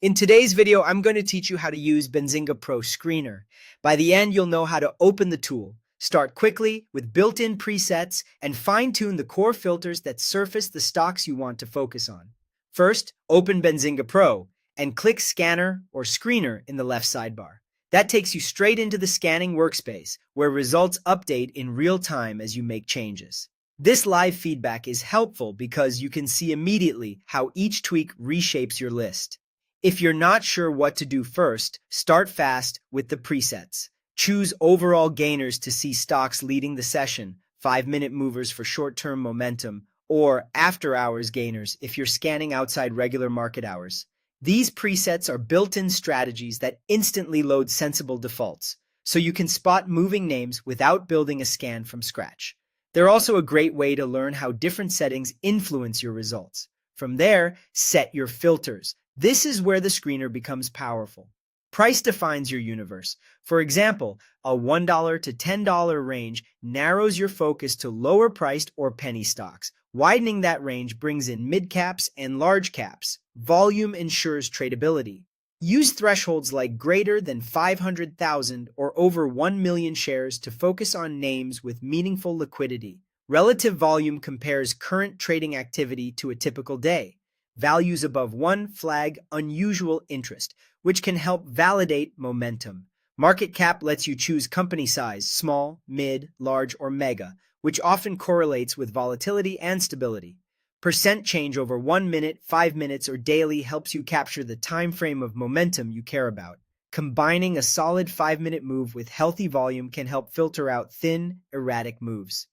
In today's video, I'm going to teach you how to use Benzinga Pro Screener. By the end, you'll know how to open the tool, start quickly with built-in presets, and fine-tune the core filters that surface the stocks you want to focus on. First, open Benzinga Pro and click Scanner or Screener in the left sidebar. That takes you straight into the scanning workspace, where results update in real time as you make changes. This live feedback is helpful because you can see immediately how each tweak reshapes your list. If you're not sure what to do first, start fast with the presets. Choose overall gainers to see stocks leading the session, 5-minute movers for short-term momentum, or after-hours gainers if you're scanning outside regular market hours. These presets are built-in strategies that instantly load sensible defaults, so you can spot moving names without building a scan from scratch. They're also a great way to learn how different settings influence your results. From there, set your filters. This is where the screener becomes powerful. Price defines your universe. For example, a $1 to $10 range narrows your focus to lower priced or penny stocks. Widening that range brings in mid caps and large caps. Volume ensures tradability. Use thresholds like greater than 500,000 or over 1 million shares to focus on names with meaningful liquidity. Relative volume compares current trading activity to a typical day. Values above 1 flag unusual interest, which can help validate momentum. Market cap lets you choose company size, small, mid, large, or mega, which often correlates with volatility and stability. Percent change over 1 minute, 5 minutes, or daily helps you capture the time frame of momentum you care about. Combining a solid 5-minute move with healthy volume can help filter out thin, erratic moves.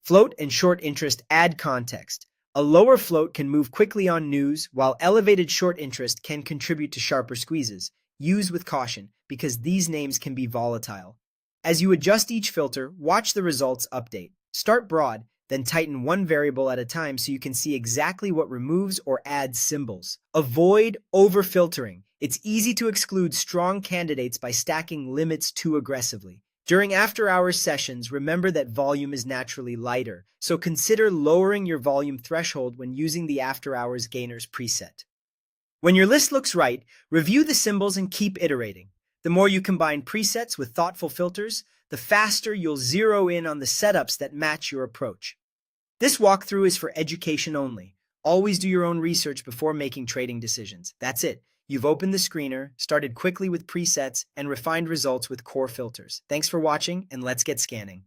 Float and short interest add context. A lower float can move quickly on news, while elevated short interest can contribute to sharper squeezes. Use with caution, because these names can be volatile. As you adjust each filter, watch the results update. Start broad, then tighten one variable at a time so you can see exactly what removes or adds symbols. Avoid overfiltering. It's easy to exclude strong candidates by stacking limits too aggressively. During after-hours sessions, remember that volume is naturally lighter, so consider lowering your volume threshold when using the after-hours gainers preset. When your list looks right, review the symbols and keep iterating. The more you combine presets with thoughtful filters, the faster you'll zero in on the setups that match your approach. This walkthrough is for education only. Always do your own research before making trading decisions. That's it. You've opened the screener, started quickly with presets, and refined results with core filters. Thanks for watching, and let's get scanning.